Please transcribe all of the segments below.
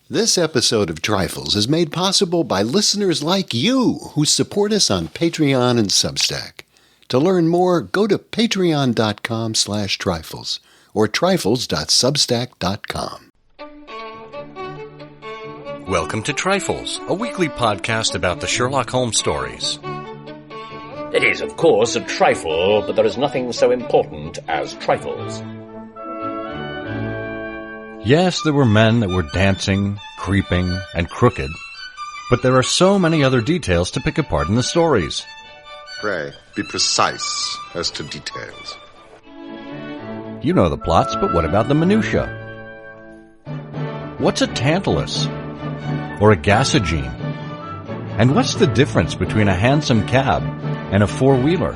This episode of Trifles is made possible by listeners like you who support us on Patreon and Substack. To learn more, go to patreon.com/trifles or trifles.substack.com. Welcome to Trifles, a weekly podcast about the Sherlock Holmes stories. It is, of course, a trifle, but there is nothing so important as trifles. Yes, there were men that were dancing, creeping, and crooked, but there are so many other details to pick apart in the stories. Pray, be precise as to details. You know the plots, but what about the minutiae? What's a tantalus? Or a gasogene? And what's the difference between a hansom cab and a four-wheeler?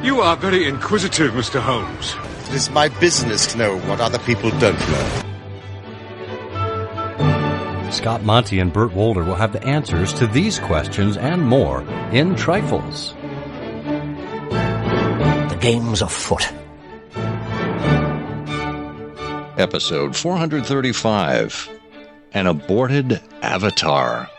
You are very inquisitive, Mr. Holmes. It is my business to know what other people don't know. Scott Monty and Burt Wolder will have the answers to these questions and more in Trifles. The game's afoot. Episode 435, An Aborted Avatar.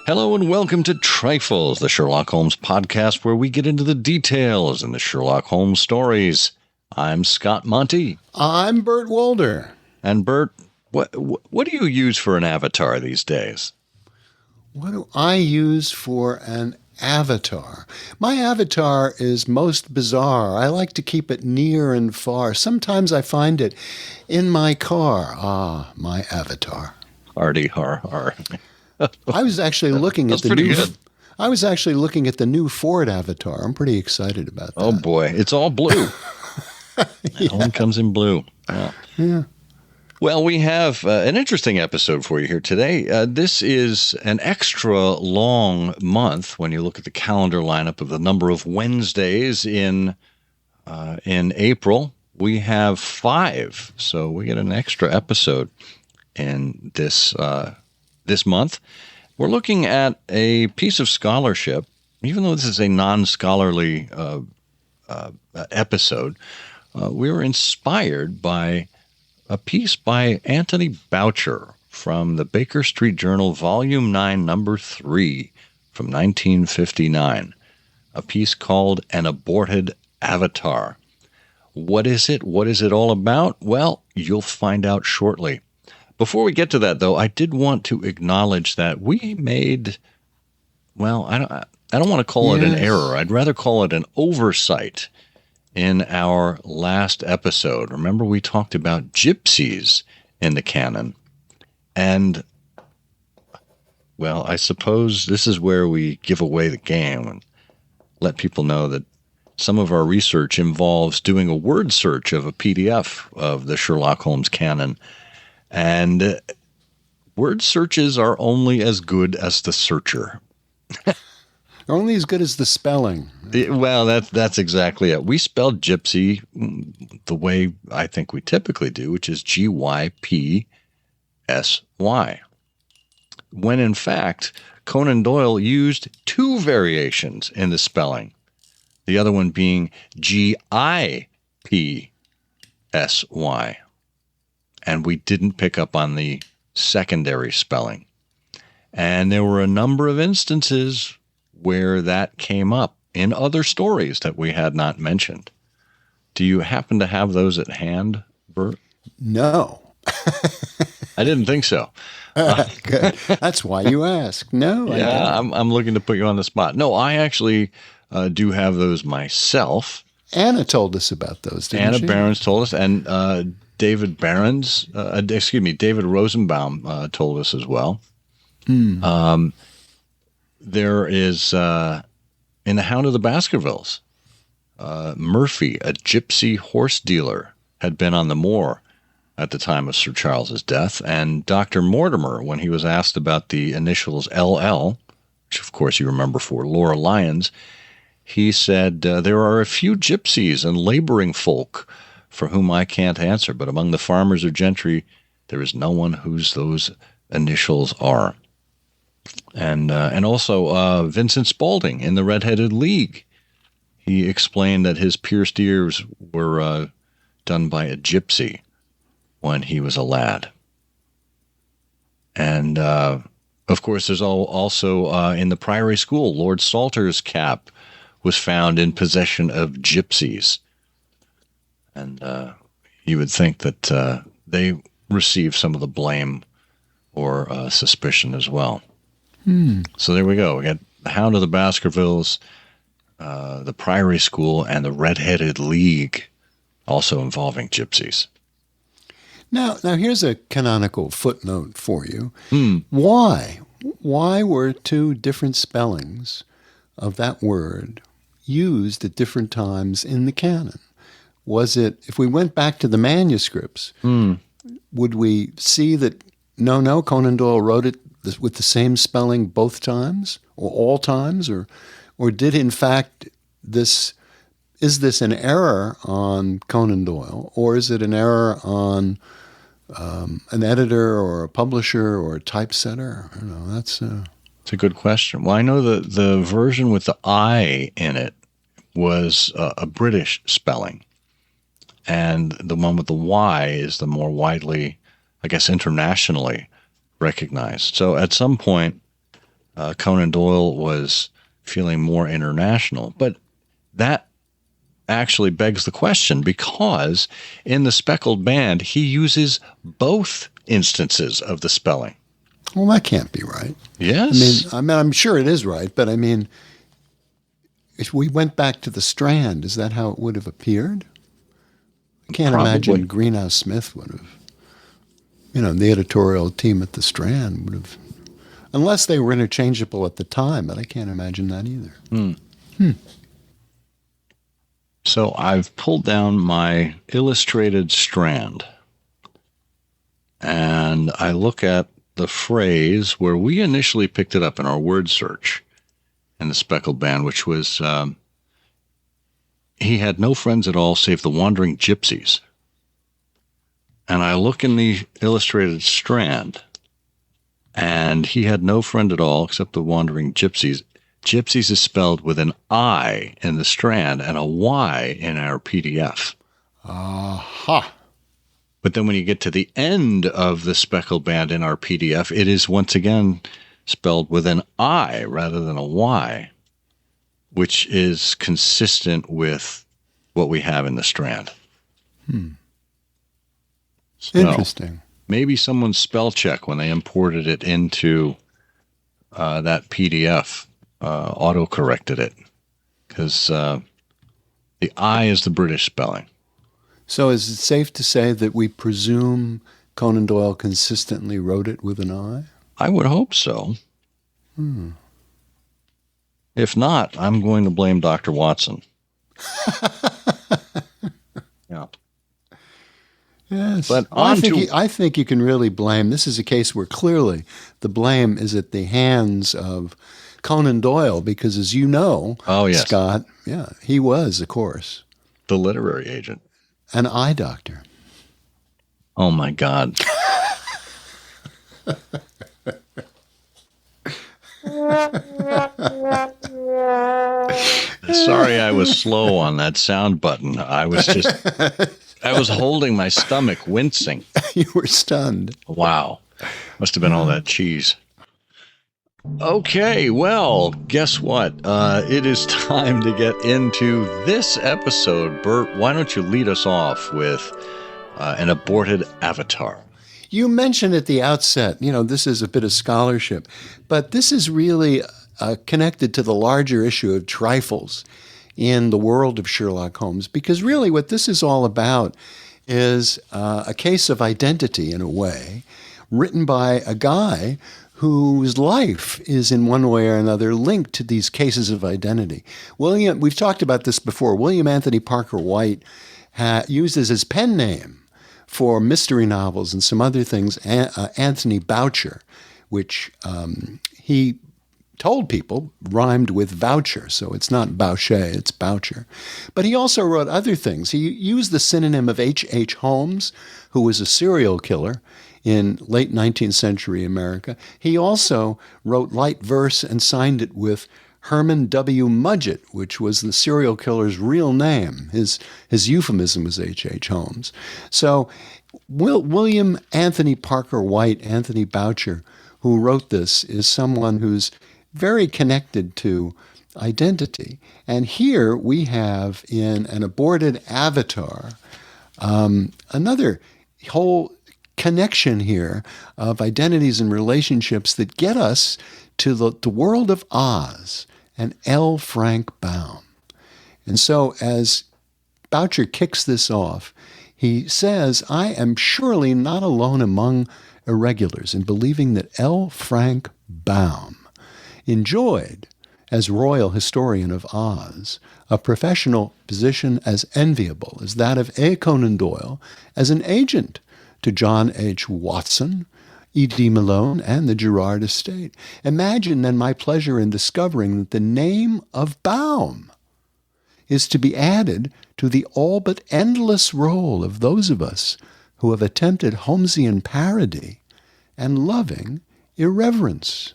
Hello and welcome to Trifles, the Sherlock Holmes podcast where we get into the details in the Sherlock Holmes stories. I'm Scott Monty. I'm Burt Wolder. And Burt, what do you use for an avatar these days? What do I use for an avatar? My avatar is most bizarre. I like to keep it near and far. Sometimes I find it in my car. Ah, my avatar. Hardy har har. I was actually looking at the pretty new. good. I was actually looking at the new Ford Avatar. I'm pretty excited about that. Oh boy, it's all blue. Yeah. One comes in blue. Yeah. Well, we have an interesting episode for you here today. This is an extra long month when you look at the calendar lineup of the number of Wednesdays in April. We have 5, so we get an extra episode in this month. We're looking at a piece of scholarship, even though this is a non-scholarly episode. We were inspired by a piece by Antony Boucher from the Baker Street Journal, Volume 9, Number 3, from 1959, a piece called An Aborted Avatar. What is it? What is it all about? Well, you'll find out shortly. Before we get to that, though, I did want to acknowledge that we made, well, I don't want to call it an error. I'd rather call it an oversight in our last episode. Remember, we talked about gypsies in the canon. And, well, I suppose this is where we give away the game and let people know that some of our research involves doing a word search of a PDF of the Sherlock Holmes canon. And word searches are only as good as the searcher. They're only as good as the spelling. Well, that's exactly it. We spelled gypsy the way I think we typically do, which is Gypsy. When in fact, Conan Doyle used 2 variations in the spelling. The other one being Gipsy. And we didn't pick up on the secondary spelling. And there were a number of instances where that came up in other stories that we had not mentioned. Do you happen to have those at hand, Bert? No. I didn't think so. Good. That's why you asked. No. Yeah, I'm looking to put you on the spot. No, I actually do have those myself. Anna told us about those, didn't she? Anna Behrens told us, and David Rosenbaum told us as well. There is, in The Hound of the Baskervilles, Murphy, a gypsy horse dealer, had been on the moor at the time of Sir Charles's death, and Dr. Mortimer, when he was asked about the initials LL, which of course you remember for Laura Lyons, he said, there are a few gypsies and laboring folk for whom I can't answer, but among the farmers or gentry, there is no one whose those initials are. And also Vincent Spaulding in The Red-Headed League. He explained that his pierced ears were done by a gypsy. when he was a lad. And, of course, there's also in the Priory School, Lord Salter's cap was found in possession of gypsies. And you would think that they received some of the blame or suspicion as well. So there we go. We got the Hound of the Baskervilles, the Priory School, and the Red-Headed League, also involving gypsies. Now here's a canonical footnote for you. Why? Why were two different spellings of that word used at different times in the canon? Was it, if we went back to the manuscripts, would we see that, no, Conan Doyle wrote it with the same spelling both times, or all times, or did, in fact, is this an error on Conan Doyle, or is it an error on an editor or a publisher or a typesetter? I don't know. That's a good question. Well, I know the version with the I in it was a British spelling, and the one with the Y is the more widely, I guess, internationally recognized. So at some point, Conan Doyle was feeling more international, but that actually begs the question, because in The Speckled Band, he uses both instances of the spelling. Well, that can't be right. Yes. I mean, I'm sure it is right, but I mean, if we went back to the Strand, is that how it would have appeared? I can't imagine Greenhouse Smith would have, the editorial team at the Strand would have, unless they were interchangeable at the time, but I can't imagine that either. So I've pulled down my illustrated Strand, and I look at the phrase where we initially picked it up in our word search in The Speckled Band, which was, he had no friends at all save the wandering gypsies. And I look in the illustrated Strand, and he had no friend at all except the wandering gypsies. Gypsies is spelled with an I in the Strand and a Y in our PDF. Aha. But then when you get to the end of The Speckled Band in our PDF, it is once again spelled with an I rather than a Y, which is consistent with what we have in the Strand. So interesting. Maybe someone spell check when they imported it into that PDF auto-corrected it, because the I is the British spelling. So is it safe to say that we presume Conan Doyle consistently wrote it with an I? I would hope so. If not, I'm going to blame Dr. Watson. Yeah. Yes. But I think you can really blame. This is a case where clearly the blame is at the hands of Conan Doyle, because as you know, Scott, he was, of course, the literary agent. An eye doctor. Oh, my God. Sorry I was slow on that sound button. I was holding my stomach, wincing. You were stunned. Wow. Must have been all that cheese. Okay, well, guess what? It is time to get into this episode. Bert, why don't you lead us off with an aborted avatar? You mentioned at the outset, this is a bit of scholarship, but this is really connected to the larger issue of trifles in the world of Sherlock Holmes, because really what this is all about is a case of identity, in a way, written by a guy whose life is in one way or another linked to these cases of identity. We've talked about this before. William Anthony Parker White used as his pen name for mystery novels and some other things, Antony Boucher, which he told people rhymed with voucher, so it's not Boucher, it's Boucher. But he also wrote other things. He used the synonym of H.H. Holmes, who was a serial killer in late 19th century America. He also wrote light verse and signed it with Herman W. Mudgett, which was the serial killer's real name. His euphemism was H.H. Holmes. So William Anthony Parker White, Antony Boucher, who wrote this, is someone who's very connected to identity. And here we have in An Aborted Avatar another whole connection here of identities and relationships that get us to the world of Oz and L. Frank Baum. And so as Boucher kicks this off, he says, I am surely not alone among irregulars in believing that L. Frank Baum enjoyed, as royal historian of Oz, a professional position as enviable as that of A. Conan Doyle as an agent to John H. Watson, E.D. Malone, and the Gerard estate. Imagine then my pleasure in discovering that the name of Baum is to be added to the all but endless roll of those of us who have attempted Holmesian parody and loving irreverence.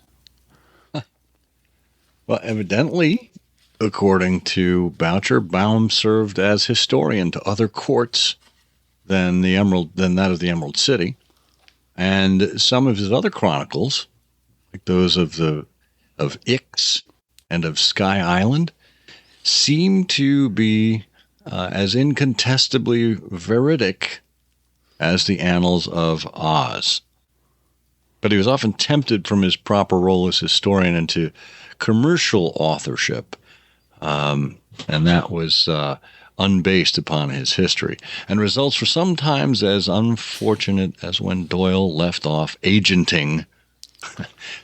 Well, evidently, according to Boucher, Baum served as historian to other courts than that of the Emerald City, and some of his other chronicles, like those of Ix and of Sky Island, seem to be as incontestably veridic as the annals of Oz. But he was often tempted from his proper role as historian into commercial authorship, and that was unbased upon his history, and results were sometimes as unfortunate as when Doyle left off agenting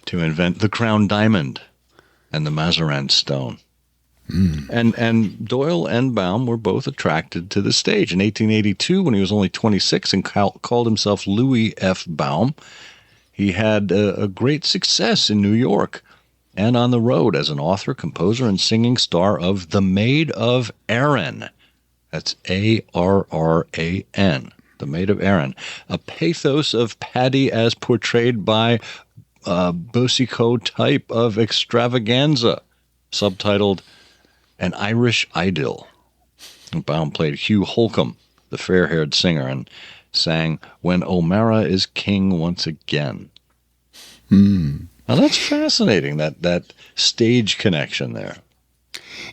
to invent the crown diamond and the Mazarin stone. And Doyle and Baum were both attracted to the stage. In 1882, when he was only 26 and called himself Louis F. Baum, he had a great success in New York and on the road as an author, composer, and singing star of The Maid of Erin. That's A-R-R-A-N, The Maid of Erin, a pathos of Paddy as portrayed by Boucicault type of extravaganza, subtitled An Irish Idyll. Baum played Hugh Holcomb, the fair-haired singer, and sang When O'Mara is King Once Again. Now that's fascinating, that stage connection there.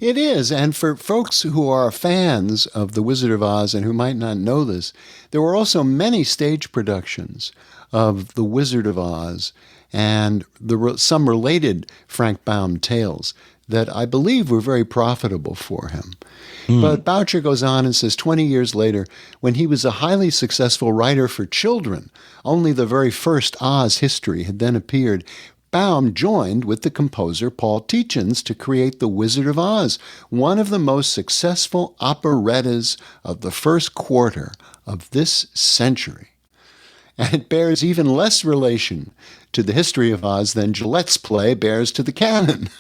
It is, and for folks who are fans of The Wizard of Oz and who might not know this, there were also many stage productions of The Wizard of Oz and some related Frank Baum tales that I believe were very profitable for him. But Boucher goes on and says 20 years later, when he was a highly successful writer for children, only the very first Oz history had then appeared, Baum joined with the composer Paul Tietjens to create The Wizard of Oz, one of the most successful operettas of the first quarter of this century. And it bears even less relation to the history of Oz than Gillette's play bears to the canon.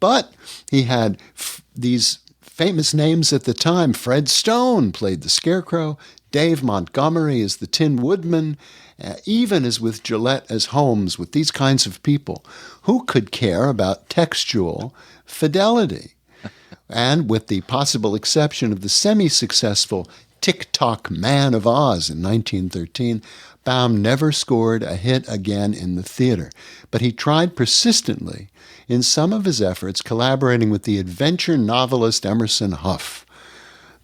But he had these famous names at the time. Fred Stone played the Scarecrow, Dave Montgomery as the Tin Woodman, even as with Gillette as Holmes, with these kinds of people. Who could care about textual fidelity? And with the possible exception of the semi-successful Tick-Tock Man of Oz in 1913, Baum never scored a hit again in the theater. But he tried persistently in some of his efforts, collaborating with the adventure novelist Emerson Hough.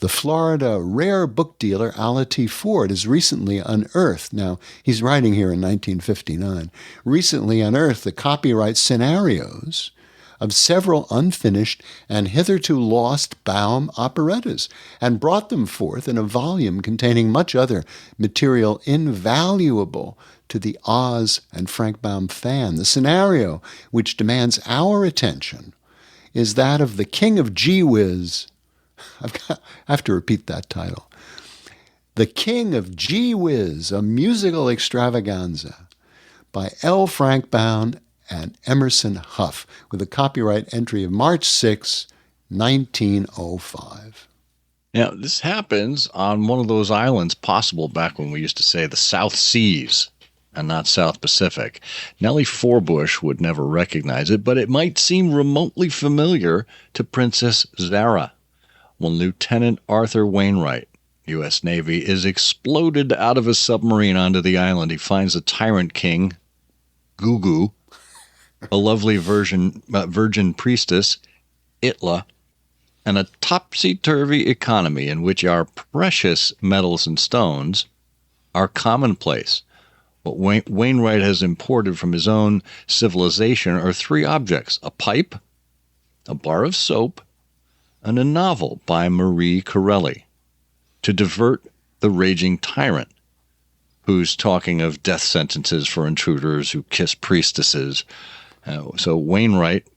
The Florida rare book dealer Ala T. Ford has recently unearthed, now he's writing here in 1959, recently unearthed the copyright scenarios of several unfinished and hitherto lost Baum operettas and brought them forth in a volume containing much other material invaluable to the Oz and Frank Baum fan. The scenario which demands our attention is that of the King of Gee-Whiz. I have to repeat that title. The King of Gee-Whiz, a musical extravaganza by L. Frank Baum and Emerson Hough, with a copyright entry of March 6, 1905. Now, this happens on one of those islands possible back when we used to say the South Seas. and not South Pacific. Nellie Forbush would never recognize it, but it might seem remotely familiar to Princess Zara. When Lieutenant Arthur Wainwright, U.S. Navy, is exploded out of a submarine onto the island, he finds the tyrant king, Gugu, a lovely virgin priestess, Itla, and a topsy-turvy economy in which our precious metals and stones are commonplace. What Wainwright has imported from his own civilization are three objects: a pipe, a bar of soap, and a novel by Marie Corelli to divert the raging tyrant, who's talking of death sentences for intruders who kiss priestesses. So Wainwright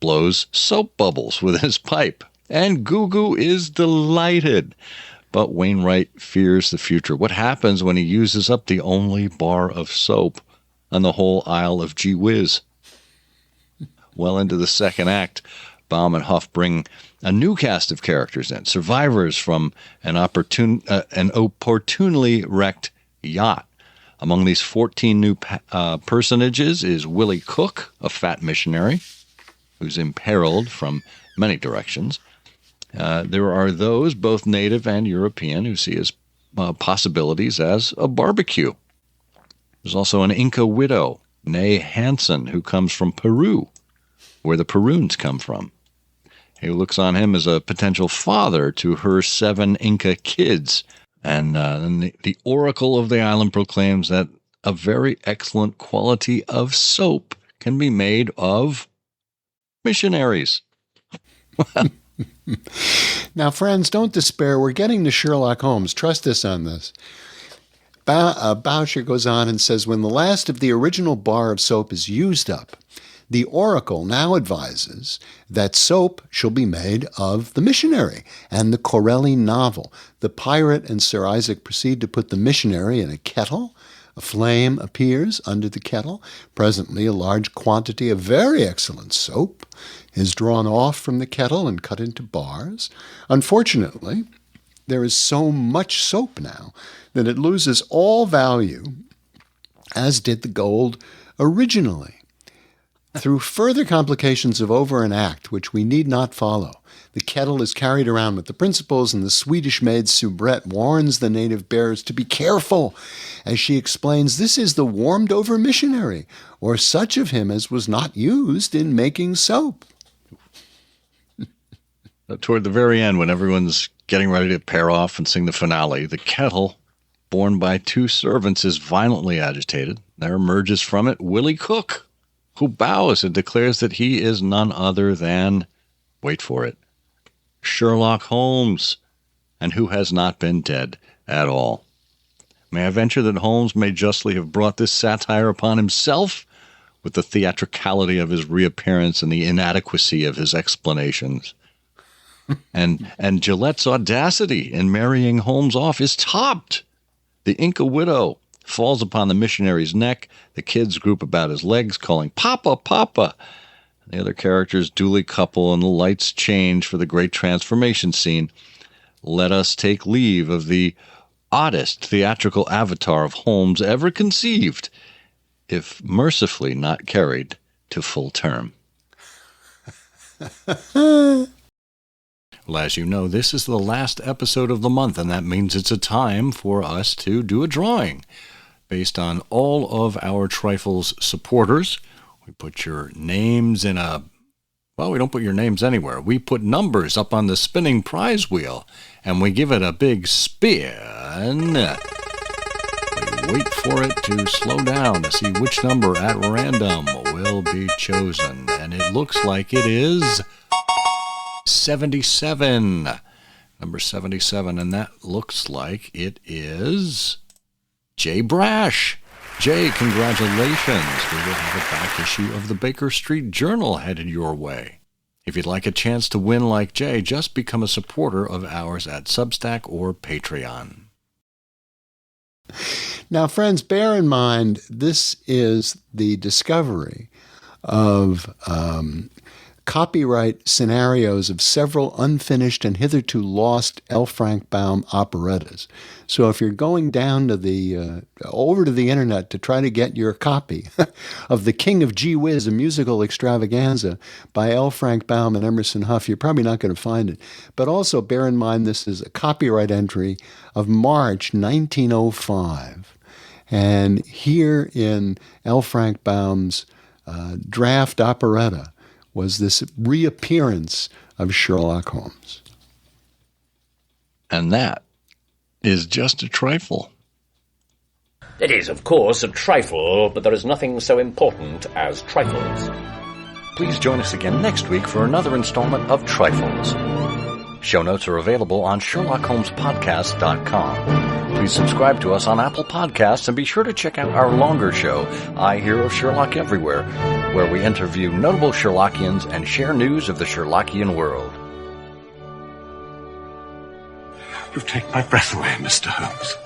blows soap bubbles with his pipe, and Gugu is delighted. But Wainwright fears the future. What happens when he uses up the only bar of soap on the whole Isle of Gee-Whiz? Well into the second act, Baum and Huff bring a new cast of characters in, survivors from an opportunely wrecked yacht. Among these 14 new personages is Willie Cook, a fat missionary who's imperiled from many directions. There are those, both native and European, who see his possibilities as a barbecue. There's also an Inca widow, née Hansen, who comes from Peru, where the Peruns come from. He looks on him as a potential father to her 7 Inca kids. And the oracle of the island proclaims that a very excellent quality of soap can be made of missionaries. Now, friends, don't despair. We're getting to Sherlock Holmes. Trust us on this. Boucher goes on and says, when the last of the original bar of soap is used up, the oracle now advises that soap shall be made of the missionary and the Corelli novel. The pirate and Sir Isaac proceed to put the missionary in a kettle. A flame appears under the kettle. Presently, a large quantity of very excellent soap is drawn off from the kettle and cut into bars. Unfortunately, there is so much soap now that it loses all value, as did the gold originally. Through further complications of over an act, which we need not follow, the kettle is carried around with the principals, and the Swedish maid Soubrette warns the native bearers to be careful. As she explains, this is the warmed-over missionary, or such of him as was not used in making soap. Toward the very end, when everyone's getting ready to pair off and sing the finale, the kettle, borne by 2 servants, is violently agitated. There emerges from it Willie Cook, who bows and declares that he is none other than, wait for it, Sherlock Holmes, and who has not been dead at all. May I venture that Holmes may justly have brought this satire upon himself, with the theatricality of his reappearance and the inadequacy of his explanations. And Gillette's audacity in marrying Holmes off is topped. The Inca widow falls upon the missionary's neck. The kids group about his legs, calling, "Papa, Papa!" The other characters duly couple, and the lights change for the great transformation scene. Let us take leave of the oddest theatrical avatar of Holmes ever conceived, if mercifully not carried to full term. Well, as you know, this is the last episode of the month, and that means it's a time for us to do a drawing. Based on all of our Trifles supporters, we put your names in a... Well, we don't put your names anywhere. We put numbers up on the spinning prize wheel, and we give it a big spin. We wait for it to slow down to see which number at random will be chosen. And it looks like it is 77. Number 77, and that looks like it is Jay Brash. Jay, congratulations. We will have a back issue of the Baker Street Journal headed your way. If you'd like a chance to win like Jay, just become a supporter of ours at Substack or Patreon. Now, friends, bear in mind, this is the discovery of copyright scenarios of several unfinished and hitherto lost L. Frank Baum operettas. So if you're going down to over to the internet to try to get your copy of The King of Gee-Whiz, a musical extravaganza by L. Frank Baum and Emerson Huff, you're probably not going to find it. But also bear in mind this is a copyright entry of March 1905. And here in L. Frank Baum's draft operetta was this reappearance of Sherlock Holmes. And that is just a trifle. It is, of course, a trifle, but there is nothing so important as trifles. Please join us again next week for another installment of Trifles. Show notes are available on SherlockHolmesPodcast.com. Please subscribe to us on Apple Podcasts and be sure to check out our longer show, I Hear of Sherlock Everywhere, where we interview notable Sherlockians and share news of the Sherlockian world. You've taken my breath away, Mr. Holmes.